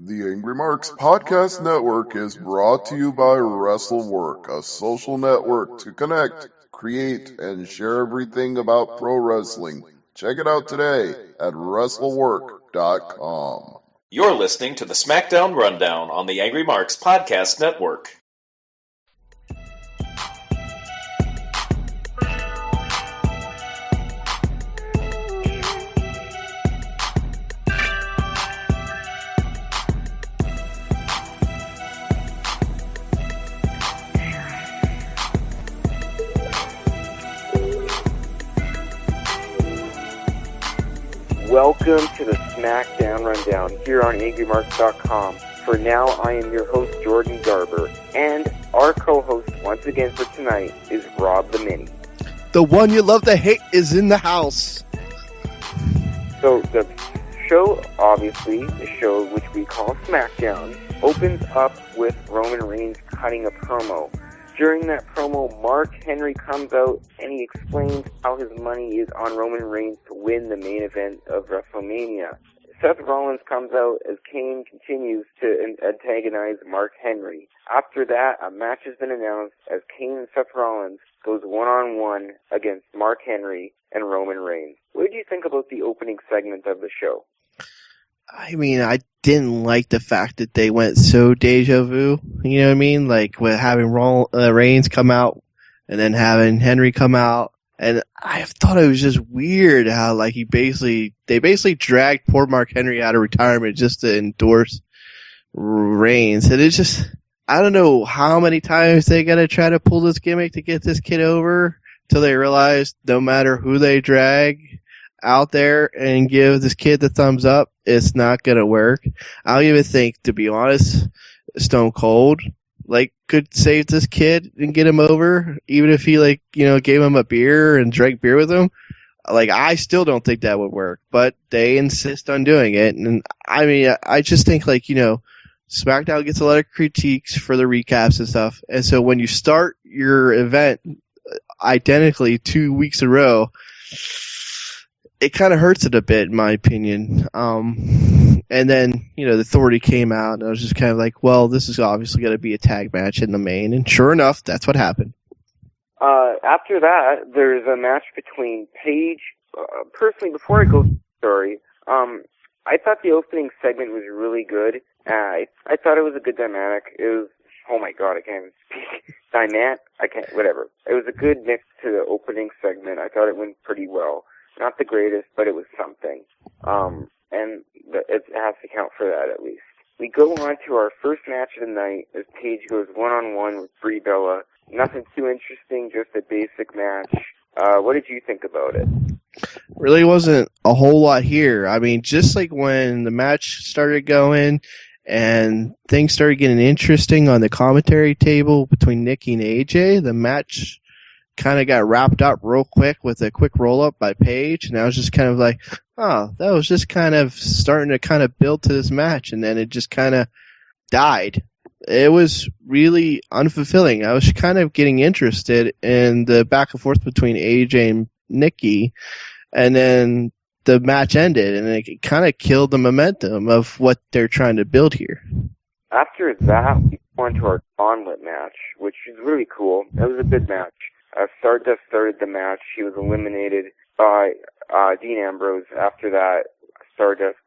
The Angry Marks Podcast Network is brought to you by WrestleWork, a social network to connect, create, and share everything about pro wrestling. Check it out today at WrestleWork.com. You're listening to the SmackDown RunDown on the Angry Marks Podcast Network. Welcome to the SmackDown Rundown here on AngryMarks.com. For now, I am your host, Jordan Garber, and our co-host once again for tonight is Rob the Mini. The one you love to hate is in the house. So the show, obviously, the show which we call SmackDown, opens up with Roman Reigns cutting a promo. During that promo, Mark Henry comes out and he explains how his money is on Roman Reigns to win the main event of WrestleMania. Seth Rollins comes out as Kane continues to antagonize Mark Henry. After that, a match has been announced as Kane and Seth Rollins goes one-on-one against Mark Henry and Roman Reigns. What did you think about the opening segment of the show? I mean, I didn't like the fact that they went so deja vu. You know what I mean? Like with having Reigns come out and then having Henry come out. And I thought it was just weird how like they basically dragged poor Mark Henry out of retirement just to endorse Reigns. And it's just, I don't know how many times they gotta try to pull this gimmick to get this kid over till they realize no matter who they drag out there and give this kid the thumbs up, it's not gonna work. I don't even think, to be honest, Stone Cold could save this kid and get him over, even if he gave him a beer and drank beer with him. I still don't think that would work, but they insist on doing it. And I mean, I just think SmackDown gets a lot of critiques for the recaps and stuff. And so when you start your event identically 2 weeks in a row, it kind of hurts it a bit, in my opinion. And then, the Authority came out, and I was just kind of like, well, this is obviously going to be a tag match in the main. And sure enough, that's what happened. After that, there's a match between Paige. Personally, before I go to the story, I thought the opening segment was really good. I thought it was a good dynamic. It was, oh my god, I can't even speak. Whatever. It was a good mix to the opening segment. I thought it went pretty well. Not the greatest, but it was something. And it has to count for that at least. We go on to our first match of the night as Paige goes one-on-one with Brie Bella. Nothing too interesting, just a basic match. What did you think about it? Really wasn't a whole lot here. I mean, just like when the match started going and things started getting interesting on the commentary table between Nikki and AJ, the match kind of got wrapped up real quick with a quick roll-up by Paige, and I was just kind of like, oh, that was just kind of starting to kind of build to this match, and then it just kind of died. It was really unfulfilling. I was kind of getting interested in the back and forth between AJ and Nikki, and then the match ended, and it kind of killed the momentum of what they're trying to build here. After that, we went to our gauntlet match, which is really cool. It was a good match. Stardust started the match. She was eliminated by Dean Ambrose. After that, Stardust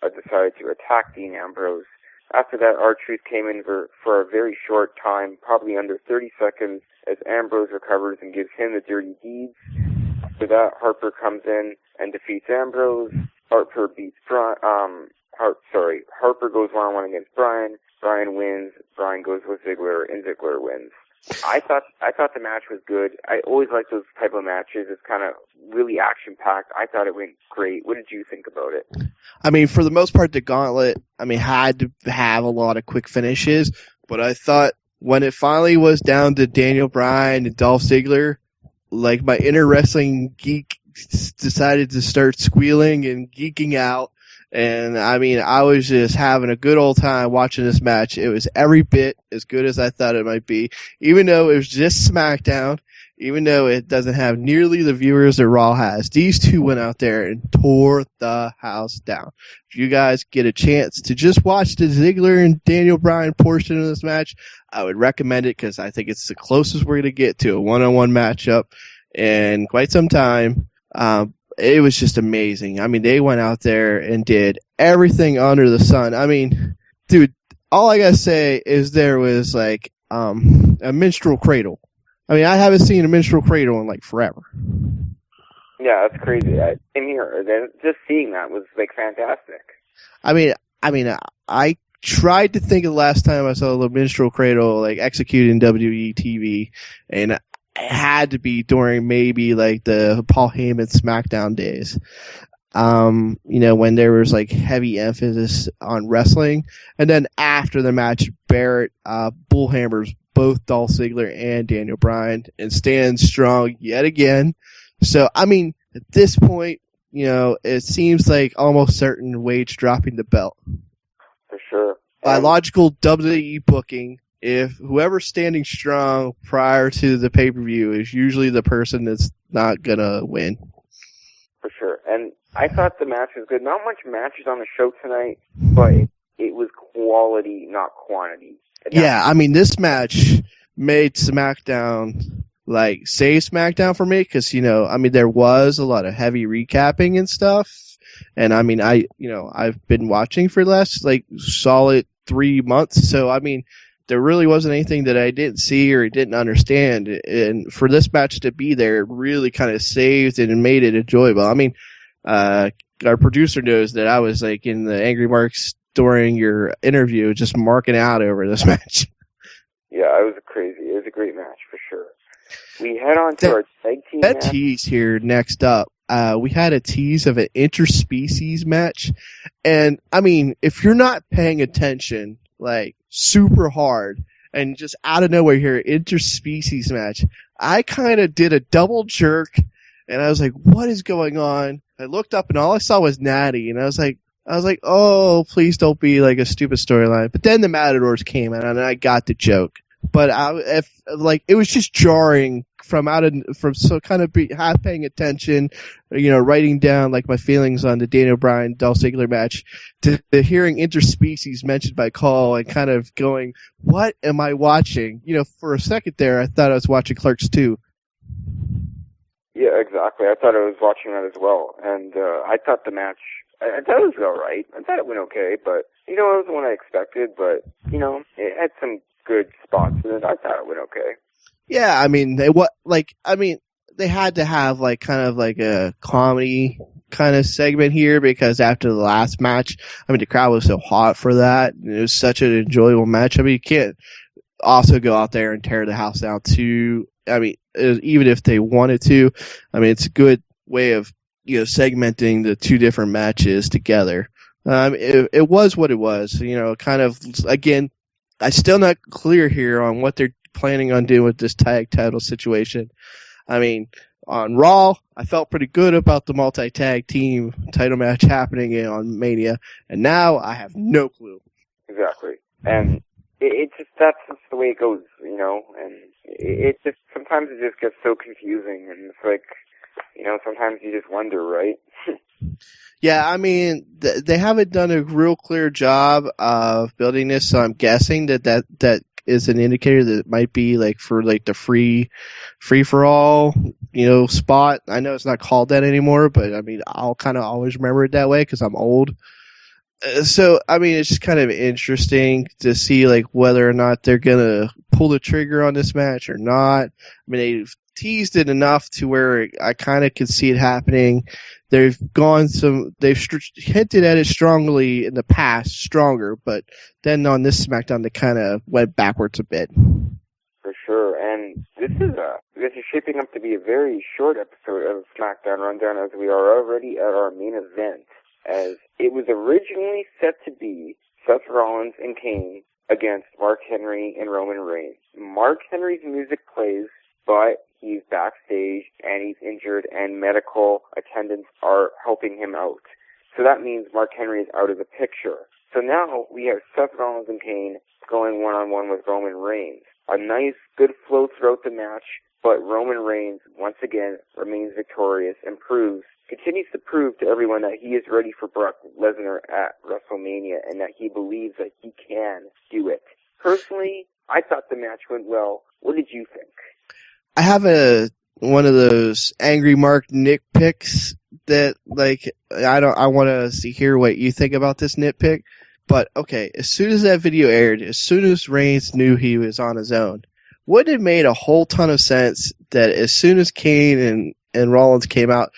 decided to attack Dean Ambrose. After that, R-Truth came in for a very short time, probably under 30 seconds, as Ambrose recovers and gives him the dirty deeds. After that, Harper comes in and defeats Ambrose. Harper goes one-on-one against Bryan. Bryan wins. Bryan goes with Ziggler, and Ziggler wins. I thought the match was good. I always like those type of matches. It's kind of really action-packed. I thought it went great. What did you think about it? I mean, for the most part, the Gauntlet, had to have a lot of quick finishes, but I thought when it finally was down to Daniel Bryan and Dolph Ziggler, my inner wrestling geek decided to start squealing and geeking out. And, I was just having a good old time watching this match. It was every bit as good as I thought it might be. Even though it was just SmackDown, even though it doesn't have nearly the viewers that Raw has, these two went out there and tore the house down. If you guys get a chance to just watch the Ziggler and Daniel Bryan portion of this match, I would recommend it because I think it's the closest we're going to get to a one-on-one matchup in quite some time. It was just amazing. I mean, they went out there and did everything under the sun. I mean, dude, all I gotta say is there was like a minstrel cradle. I mean, I haven't seen a minstrel cradle in like forever. Yeah, that's crazy. Same here. Just seeing that was like fantastic. I mean, I tried to think of the last time I saw the minstrel cradle like executed in WWE TV, and it had to be during maybe like the Paul Heyman SmackDown days. When there was like heavy emphasis on wrestling, and then after the match, Barrett bullhammers both Dolph Ziggler and Daniel Bryan and stands strong yet again. So, I mean, at this point, it seems like almost certain Wade's dropping the belt. For sure. By logical WWE booking, if whoever's standing strong prior to the pay-per-view is usually the person that's not gonna win. For sure. And I thought the match was good. Not much matches on the show tonight, but it was quality, not quantity. Yeah, I mean, this match made SmackDown, like, save SmackDown for me, because, there was a lot of heavy recapping and stuff, and, I mean, I've been watching for the last, like, solid 3 months, so, I mean, there really wasn't anything that I didn't see or didn't understand, and for this match to be there, it really kind of saved it and made it enjoyable. I mean, our producer knows that I was, like, in the Angry Marks during your interview, just marking out over this match. Yeah, it was crazy. It was a great match for sure. We head on to our tag team match. That tease here next up. We had a tease of an interspecies match, and I mean, if you're not paying attention, like super hard, and just out of nowhere here, interspecies match, I kind of did a double jerk, and I was like, "What is going on?" I looked up, and all I saw was Natty, and I was like, oh, please don't be like a stupid storyline. But then the Matadors came in, and I got the joke. But it was just jarring from half paying attention, writing down like my feelings on the Daniel Bryan Dolph Ziggler match, to hearing interspecies mentioned by Call and kind of going, what am I watching? For a second there, I thought I was watching Clerks 2. Yeah, exactly. I thought I was watching that as well, and I thought the match. I thought it was alright. I thought it went okay, but, it wasn't what I expected, but, it had some good spots in it. I thought it went okay. Yeah, I mean, they had to have, like, kind of like a comedy kind of segment here, because after the last match, I mean, the crowd was so hot for that, and it was such an enjoyable match. I mean, you can't also go out there and tear the house down too. I mean, even if they wanted to, I mean, it's a good way of, segmenting the two different matches together. It was what it was, kind of, again, I'm still not clear here on what they're planning on doing with this tag title situation. I mean, on Raw, I felt pretty good about the multi-tag team title match happening on Mania, and now I have no clue. Exactly. And that's just the way it goes, and it just, sometimes it just gets so confusing, and it's like, sometimes you just wonder, right? Yeah, I mean, they haven't done a real clear job of building this, so I'm guessing that is an indicator that it might be like for like the free for all, spot. I know it's not called that anymore, but I mean, I'll kind of always remember it that way because I'm old. So, I mean, it's just kind of interesting to see like whether or not they're gonna pull the trigger on this match or not. I mean, they've teased it enough to where I kind of could see it happening. They've hinted at it strongly in the past, stronger, but then on this SmackDown they kind of went backwards a bit. For sure, and this is shaping up to be a very short episode of SmackDown Rundown, as we are already at our main event, as it was originally set to be Seth Rollins and Kane against Mark Henry and Roman Reigns. Mark Henry's music plays, but he's backstage and he's injured and medical attendants are helping him out. So that means Mark Henry is out of the picture. So now we have Seth Rollins and Kane going one-on-one with Roman Reigns. A nice, good flow throughout the match. but Roman Reigns once again remains victorious and continues to prove to everyone that he is ready for Brock Lesnar at WrestleMania and that he believes that he can do it. Personally, I thought the match went well. What did you think? I have one of those Angry Mark nitpicks that, like, I want to hear what you think about this nitpick. But, okay, as soon as that video aired, as soon as Reigns knew he was on his own, wouldn't it made a whole ton of sense that as soon as Kane and Rollins came out,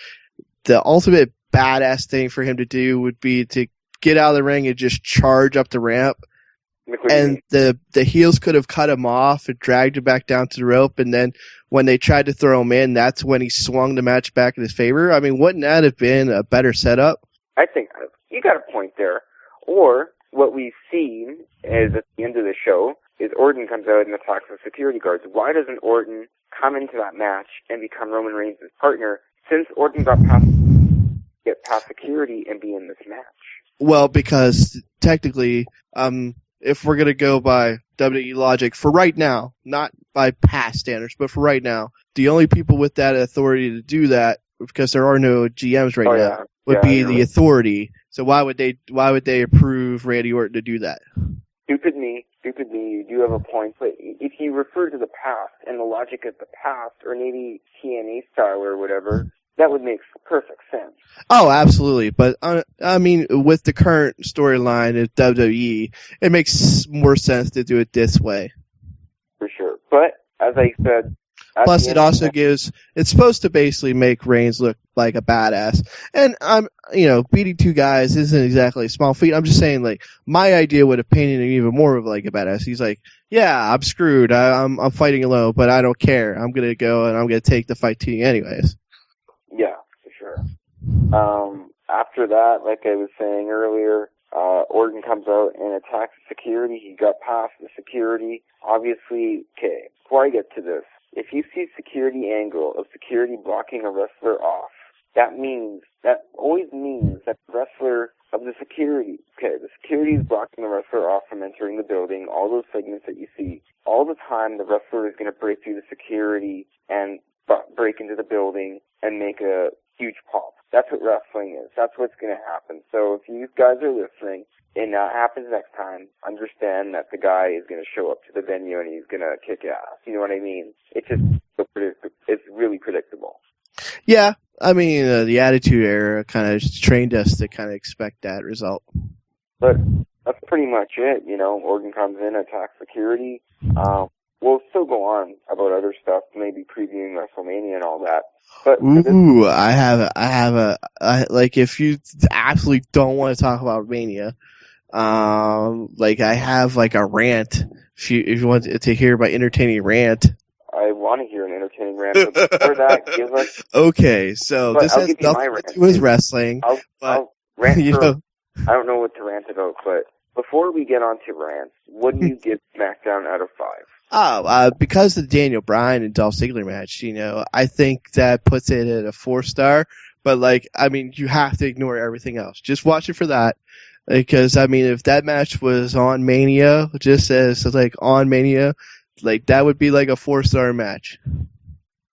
the ultimate badass thing for him to do would be to get out of the ring and just charge up the ramp. And the heels could have cut him off and dragged him back down to the rope, and then when they tried to throw him in, that's when he swung the match back in his favor. I mean, wouldn't that have been a better setup? I think you got a point there. Or what we've seen is at the end of the show is Orton comes out and attacks the security guards. Why doesn't Orton come into that match and become Roman Reigns' partner since Orton get past security and be in this match? Well, because technically, if we're going to go by WWE logic, for right now, not by past standards, but for right now, the only people with that authority to do that, because there are no GMs right now, would be the authority. So why would they approve Randy Orton to do that? Stupid me, you do have a point, but if you refer to the past and the logic of the past, or maybe TNA style or whatever, that would make perfect sense. Oh, absolutely. But, I mean, with the current storyline of WWE, it makes more sense to do it this way. For sure. But, as I said... Plus, it also it's supposed to basically make Reigns look like a badass. And, beating two guys isn't exactly a small feat. I'm just saying, like, my idea would have painted him even more of like a badass. He's like, yeah, I'm screwed. I'm fighting alone, but I don't care. I'm going to go and I'm going to take the fight to you anyways. Yeah, for sure. After that, like I was saying earlier, Orton comes out and attacks security. He got past the security. Obviously, okay, before I get to this, if you see security angle of security blocking a wrestler off, that always means that the wrestler of the security is blocking the wrestler off from entering the building, all those segments that you see. All the time, the wrestler is going to break through the security and break into the building and make a huge pop. That's what wrestling is. That's what's going to happen. So if you guys are listening and that happens next time, understand that the guy is going to show up to the venue and he's going to kick ass. You know what I mean? It's just it's really predictable. Yeah, I mean, the Attitude Era kind of trained us to kind of expect that result. But that's pretty much it. Orton comes in, attacks security. We'll still go on about other stuff, maybe previewing WrestleMania and all that. But if you absolutely don't want to talk about Mania, I have like a rant. If you want to hear my entertaining rant. I want to hear an entertaining rant, but before that, give us... Okay, so this has nothing to do with wrestling. I'll rant I don't know what to rant about, but before we get on to rants, what do you give SmackDown out of 5? Because of the Daniel Bryan and Dolph Ziggler match, I think that puts it at a 4-star. But, you have to ignore everything else. Just watch it for that. Because, if that match was on Mania, just as, on Mania, that would be, a 4-star match.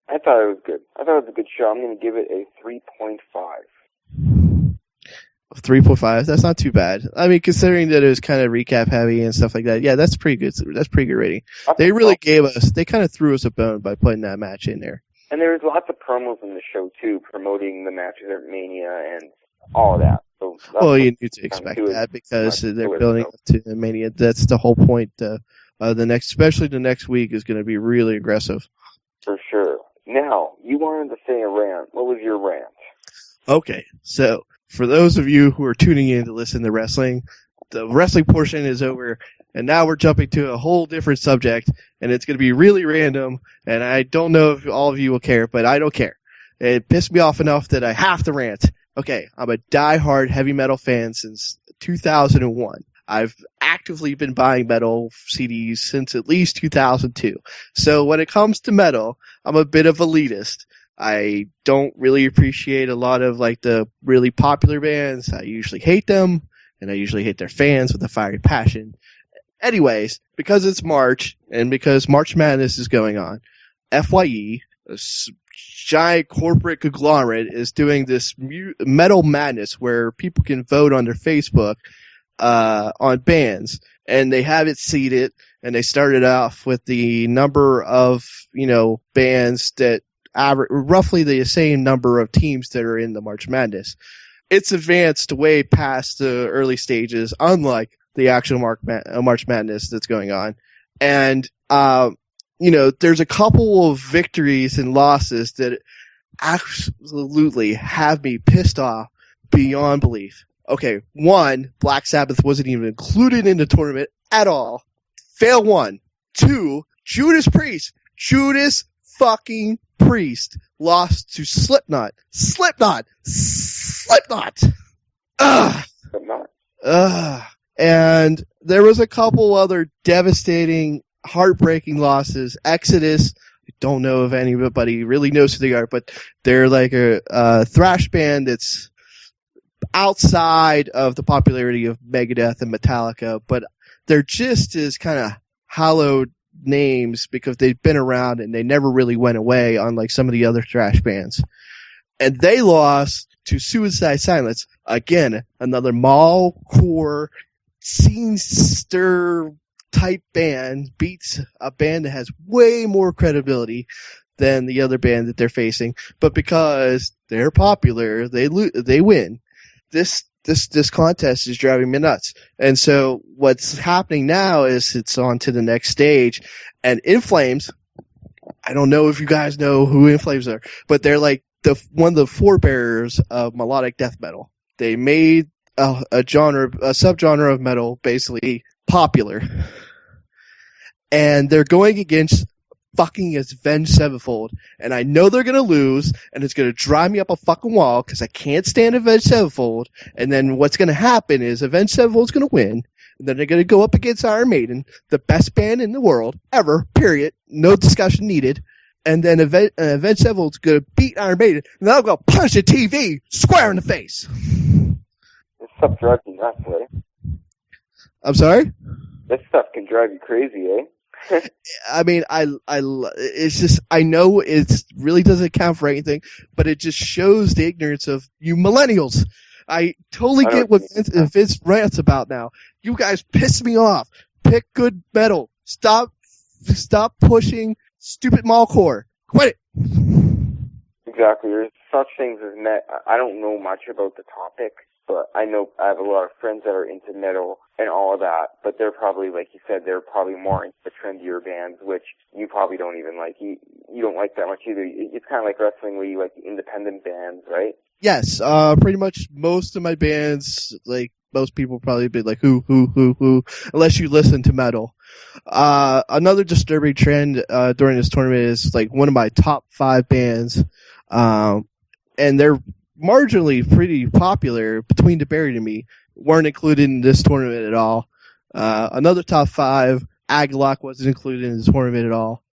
I thought it was good. I thought it was a good show. I'm going to give it a 3.5. 3.5? That's not too bad. Considering that it was kind of recap heavy and stuff like that, yeah, that's pretty good. That's pretty good rating. They really they kind of threw us a bone by putting that match in there. And there was lots of promos in the show, too, promoting the matches at Mania and all of that. So you need to expect that because they're building up to the Mania. That's the whole point. Especially the next week is going to be really aggressive. For sure. Now, you wanted to say a rant. What was your rant? Okay, so for those of you who are tuning in to listen to wrestling, the wrestling portion is over, and now we're jumping to a whole different subject, and it's going to be really random, and I don't know if all of you will care, but I don't care. It pissed me off enough that I have to rant. Okay, I'm a die-hard heavy metal fan since 2001. I've actively been buying metal CDs since at least 2002. So when it comes to metal, I'm a bit of elitist. I don't really appreciate a lot of the really popular bands. I usually hate them, and I usually hate their fans with a fiery passion. Anyways, because it's March, and because March Madness is going on, FYE, giant corporate conglomerate, is doing this Metal Madness where people can vote on their Facebook on bands, and they have it seeded, and they started off with the number of, bands that average roughly the same number of teams that are in the March Madness. It's advanced way past the early stages, unlike the actual March Madness that's going on. And, there's a couple of victories and losses that absolutely have me pissed off beyond belief. Okay, one, Black Sabbath wasn't even included in the tournament at all. Fail one. Two, Judas Priest. Judas fucking Priest lost to Slipknot. Slipknot! Ugh! Ugh! And there was a couple other devastating, heartbreaking losses. Exodus, I don't know if anybody really knows who they are, but they're like a thrash band that's outside of the popularity of Megadeth and Metallica, but they're just as kind of hallowed names because they've been around and they never really went away, unlike some of the other thrash bands. And they lost to Suicide Silence. Again, another mall-core, scene-stir type band beats a band that has way more credibility than the other band that they're facing. But because they're popular, they win. This contest is driving me nuts. And so what's happening now is it's on to the next stage. And In Flames, I don't know if you guys know who In Flames are, but they're like one of the forebearers of melodic death metal. They made a subgenre of metal basically popular. And they're going against fucking Avenged Sevenfold, and I know they're gonna lose, and it's gonna drive me up a fucking wall because I can't stand Avenged Sevenfold. And then what's gonna happen is Avenged Sevenfold's gonna win, and then they're gonna go up against Iron Maiden, the best band in the world ever, period, no discussion needed. And then Avenged Sevenfold's gonna beat Iron Maiden, and then I'm gonna punch a TV square in the face. This stuff drives you nuts, eh? I'm sorry? This stuff can drive you crazy, eh? I mean, it's just, I know it really doesn't count for anything, but it just shows the ignorance of you millennials. I totally get what Vince rants about now. You guys piss me off. Pick good metal. Stop pushing stupid mallcore. Quit it. Exactly. There's such things as I don't know much about the topic, but I know I have a lot of friends that are into metal and all of that, but they're probably, like you said, they're probably more into the trendier bands, which you probably don't even like. You don't like that much either. It's kind of like wrestling where you like the independent bands, right? Yes, pretty much most of my bands, like most people probably be like, who, unless you listen to metal. Another disturbing trend during this tournament is like one of my top 5 bands, and they're marginally pretty popular, Between the Buried and Me, weren't included in this tournament at all. Another top 5, Aglock, wasn't included in the tournament at all.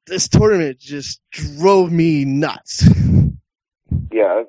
This tournament just drove me nuts. Yeah,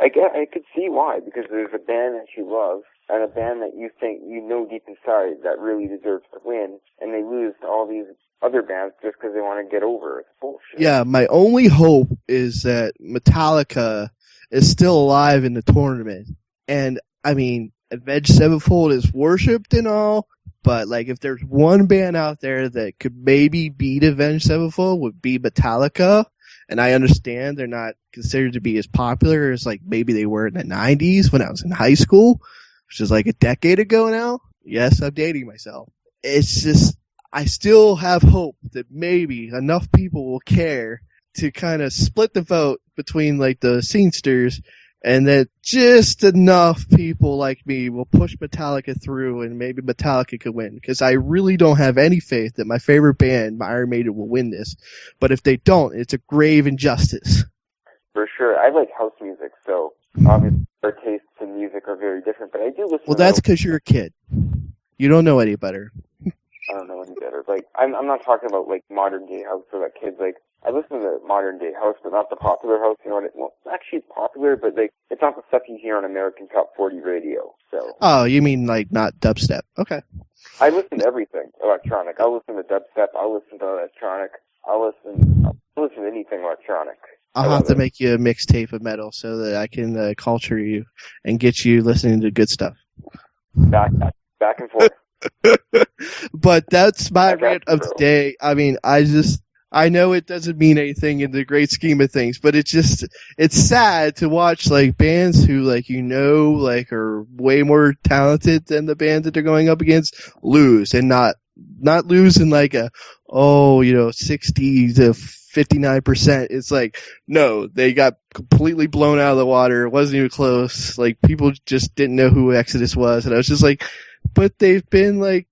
I could see why, because there's a band that you love and a band that you think you know deep inside that really deserves to win, and they lose to all these other bands just because they want to get over. It's bullshit. Yeah, my only hope is that Metallica is still alive in the tournament. And, I mean, Avenged Sevenfold is worshipped and all, but, like, if there's one band out there that could maybe beat Avenged Sevenfold, would be Metallica. And I understand they're not considered to be as popular as, like, maybe they were in the 90s when I was in high school, which is like a decade ago now. Yes, I'm dating myself. It's just, I still have hope that maybe enough people will care to kind of split the vote between, like, the scenesters, and that just enough people like me will push Metallica through, and maybe Metallica could win. Because I really don't have any faith that my favorite band, Iron Maiden, will win this. But if they don't, it's a grave injustice. For sure. I like house music, so obviously our tastes in music are very different. But I do listen. Well, that's because you're a kid. You don't know any better. I don't know any better. Like, I'm not talking about, like, modern day house or that kids, like, I listen to modern day house, but not the popular house, you know what well, actually it's popular, but, like, it's not the stuff you hear on American Top 40 radio, so. Oh, you mean, like, not dubstep. Okay. I listen to everything electronic. I'll listen to dubstep, I'll listen to electronic, I'll listen to anything electronic. I'll have to make you a mixtape of metal so that I can culture you and get you listening to good stuff. Back and forth. But that's my rant of the day. I mean, I know it doesn't mean anything in the great scheme of things, but it's sad to watch, like, bands who, like, like, are way more talented than the band that they're going up against lose, and not lose in, like, 60 to 59%. It's like, no, they got completely blown out of the water. It wasn't even close. Like, people just didn't know who Exodus was, and I was just like, but they've been, like,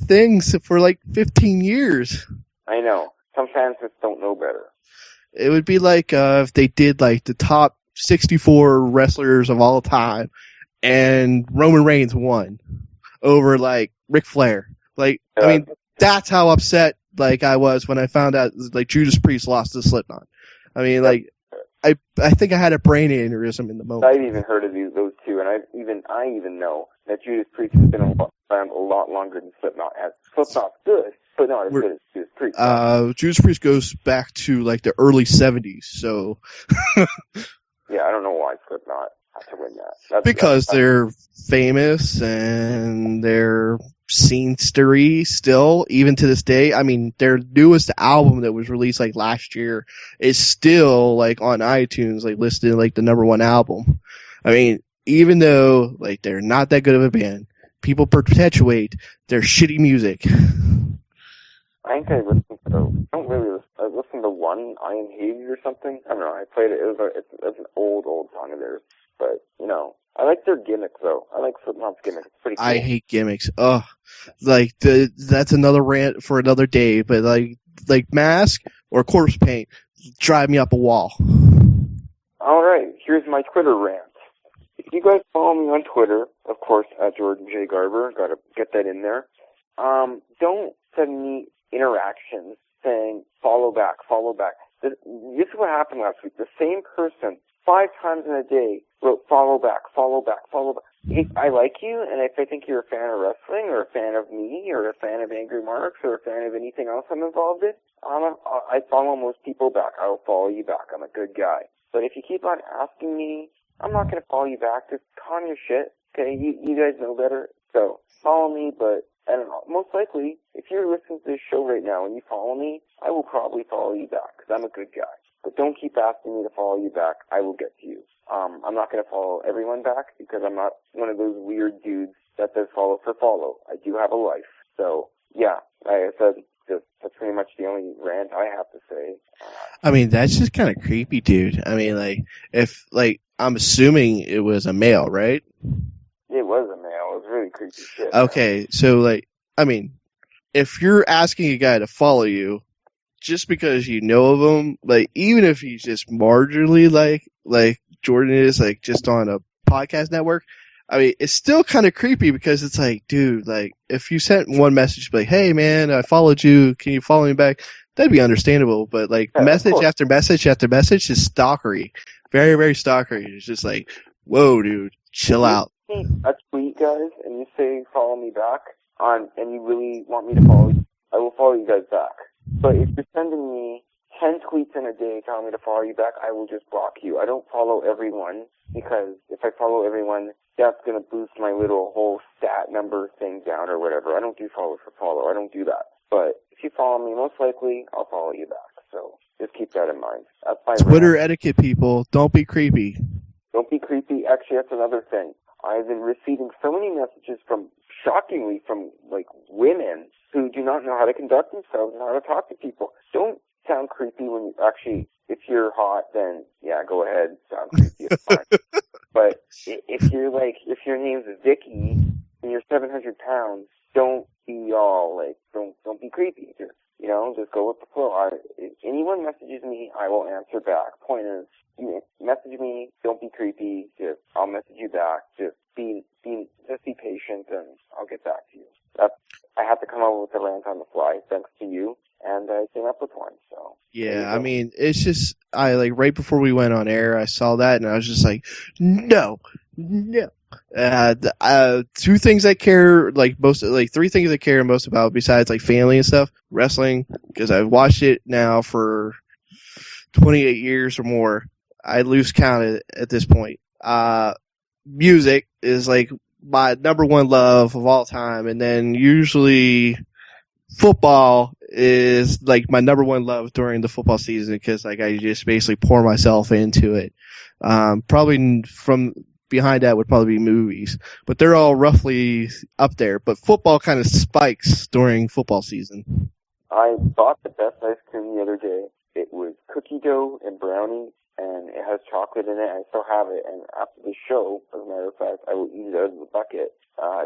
things for, like, 15 years. I know. Some fans just don't know better. It would be like if they did, like, the top 64 wrestlers of all time, and Roman Reigns won over, like, Ric Flair. Like, I mean, that's how upset, like, I was when I found out, like, Judas Priest lost to Slipknot. I mean, like, I think I had a brain aneurysm in the moment. I've even heard of those two, and I even know that Judas Priest has been around a lot longer than Slipknot has. Slipknot's good, but not as good as Judas Priest. Judas Priest goes back to, like, the early 70s, so... Yeah, I don't know why Slipknot had to win that. Because they're famous, and they're scenery still, even to this day. I mean, their newest album that was released, like, last year is still, like, on iTunes, like, listed, like, the #1 album. I mean, even though, like, they're not that good of a band, people perpetuate their shitty music. I think I don't really listen. I listened to one, I Am Hated or something. I don't know. I played it. It's an old song of theirs. But, I like their gimmick, though. I like Slipknot's gimmick. It's pretty cool. I hate gimmicks. Ugh. Like, that's another rant for another day. But, like Mask or corpse paint drive me up a wall. All right. Here's my Twitter rant. If you guys follow me on Twitter, of course, at Jordan J. Garber, gotta get that in there. Don't send me interactions saying follow back. This is what happened last week. The same person 5 times in a day wrote follow back. If I like you, and if I think you're a fan of wrestling, or a fan of me, or a fan of Angry Marks, or a fan of anything else I'm involved in, I follow most people back. I will follow you back. I'm a good guy. But if you keep on asking me, I'm not going to follow you back. Just calm your shit. Okay, you guys know better. So follow me, but I don't know. Most likely, if you're listening to this show right now and you follow me, I will probably follow you back because I'm a good guy. But don't keep asking me to follow you back. I will get to you. I'm not going to follow everyone back because I'm not one of those weird dudes that does follow for follow. I do have a life. So, yeah, like I said, that's pretty much the only rant I have to say. I mean, that's just kind of creepy, dude. I mean, I'm assuming it was a male, right? It was a male. It was really creepy shit. Okay, man. So, I mean, if you're asking a guy to follow you, just because you know of him, even if he's just marginally like Jordan is, just on a podcast network, I mean, it's still kind of creepy because it's like, dude, if you sent one message, hey, man, I followed you, can you follow me back? That'd be understandable, but, message after message after message is stalkery. Very, very stalkery. It's just like, whoa, dude, chill out. A tweet, guys, and you say follow me back, and you really want me to follow you, I will follow you guys back. But if you're sending me 10 tweets in a day telling me to follow you back, I will just block you. I don't follow everyone, because if I follow everyone, that's going to boost my little whole stat number thing down or whatever. I don't do follow for follow. I don't do that. But if you follow me, most likely, I'll follow you back. So just keep that in mind. That's my Twitter etiquette, people. Don't be creepy. Don't be creepy. Actually, that's another thing. I've been receiving so many messages shockingly from women who do not know how to conduct themselves and how to talk to people. Don't sound creepy when you actually, if you're hot, then yeah, go ahead, sound creepy, it's fine. But if your name's Vicky and you're 700 pounds, don't be all don't be creepy. Just go with the flow. If anyone messages me, I will answer back. Point is, message me, don't be creepy, I'll message you back, just be patient, and I'll get back to you. I have to come up with a rant on the fly, thanks to you, and I came up with one, so. Yeah, I mean, it's just, right before we went on air, I saw that, and I was just like, no. Two things I care three things I care most about besides like family and stuff. Wrestling, because I've watched it now for 28 years or more. I lose count at this point. Music is like my number one love of all time, and then usually football is like my number one love during the football season because like I just basically pour myself into it. Probably from behind that would probably be movies, but they're all roughly up there. But football kind of spikes during football season. I bought the best ice cream the other day. It was cookie dough and brownie, and it has chocolate in it. I still have it, and after the show, as a matter of fact, I will eat it out of the bucket.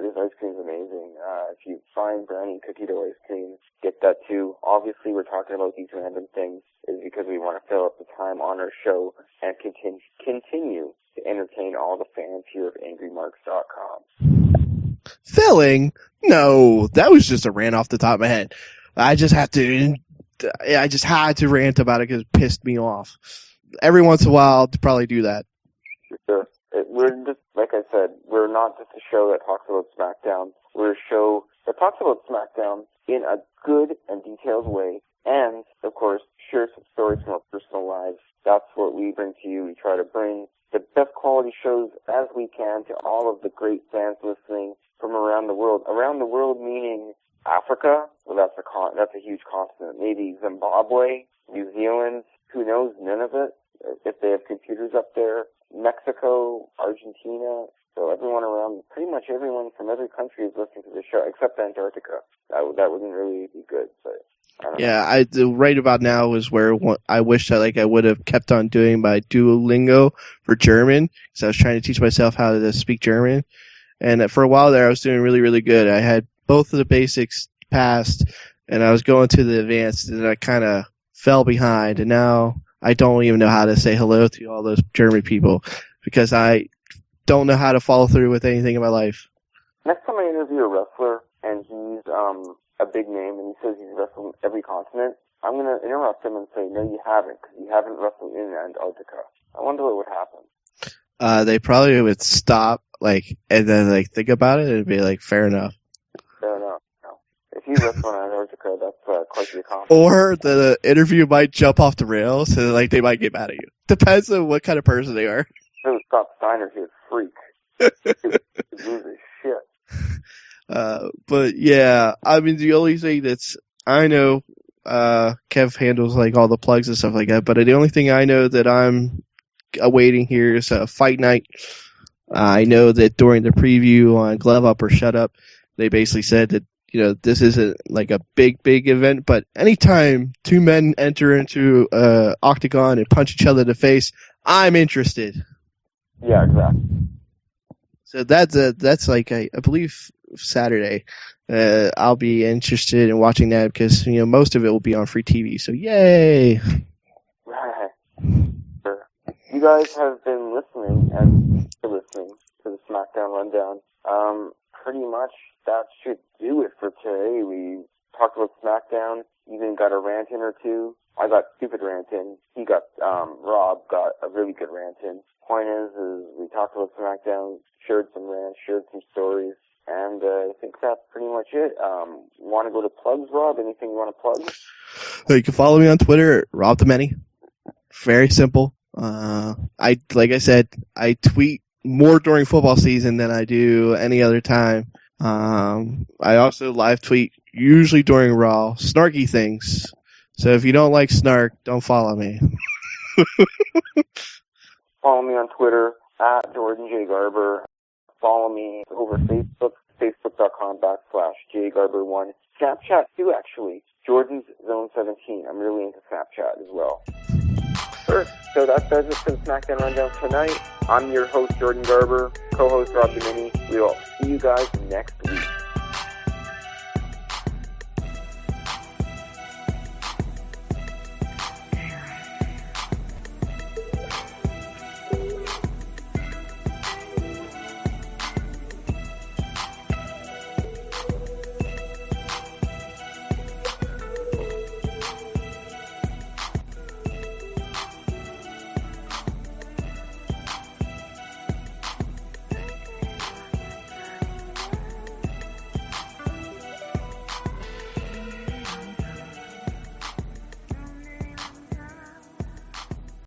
This ice cream is amazing. If you find brownie and cookie dough ice cream, get that too. Obviously, we're talking about these random things is because we want to fill up the time on our show and continue to entertain all the fans here of AngryMarks.com. Filling? No, that was just a rant off the top of my head. I just had to rant about it because it pissed me off. Every once in a while, to probably do that. Sure. We're just, like I said, we're not just a show that talks about SmackDown. We're a show that talks about SmackDown in a good and detailed way, and, of course, share some stories from our personal lives. That's what we bring to you. We try to bring the best quality shows as we can to all of the great fans listening from around the world. Around the world meaning Africa, well, that's a huge continent. Maybe Zimbabwe, New Zealand, who knows? None of it. If they have computers up there, Mexico, Argentina, so everyone around, pretty much everyone from every country is listening to the show, except Antarctica. That wouldn't really be good, but I don't know. Right about now is where I wish that I would have kept on doing my Duolingo for German, because I was trying to teach myself how to speak German, and for a while there I was doing really, really good. I had both of the basics passed, and I was going to the advanced, and I kind of fell behind, and now I don't even know how to say hello to all those German people because I don't know how to follow through with anything in my life. Next time I interview a wrestler and he's a big name and he says he's wrestled every continent, I'm going to interrupt him and say, no, you haven't, because you haven't wrestled in Antarctica. I wonder what would happen. They probably would stop, and then think about it and be like, fair enough. Fair enough. No. If you wrestle in Antarctica, that's quite the accomplishment. Or the interview might jump off the rails and they might get mad at you. Depends on what kind of person they are. No, Scott Steiner, he's a freak. He loses shit. But yeah, I mean, the only thing I know, Kev handles all the plugs and stuff like that, but the only thing I know that I'm awaiting here is Fight Night. I know that during the preview on Glove Up or Shut Up, they basically said that, this isn't a big event, but anytime two men enter into octagon and punch each other in the face, I'm interested. Yeah, exactly. So that's I believe Saturday. I'll be interested in watching that because most of it will be on free TV. So yay! Right. Sure. You guys have been listening to the SmackDown Rundown. Pretty much that should do it for today. We talked about SmackDown. Even got a rant in or two. I got stupid rant in. Rob got a really good rant in. Point is we talked about SmackDown, shared some rants, shared some stories, and I think that's pretty much it. Want to go to plugs, Rob? Anything you want to plug? You can follow me on Twitter at Rob the Many. Very simple. Like I said, I tweet more during football season than I do any other time. I also live tweet usually during Raw, snarky things. So if you don't like snark, don't follow me. Follow me on Twitter at Jordan J. Garber. Follow me over Facebook, facebook.com/JGarber1. Snapchat too, actually. Jordan's Zone 17. I'm really into Snapchat as well. Sure. So that does it for the SmackDown Rundown tonight. I'm your host, Jordan Garber, co-host Rob Domini. We will see you guys next week.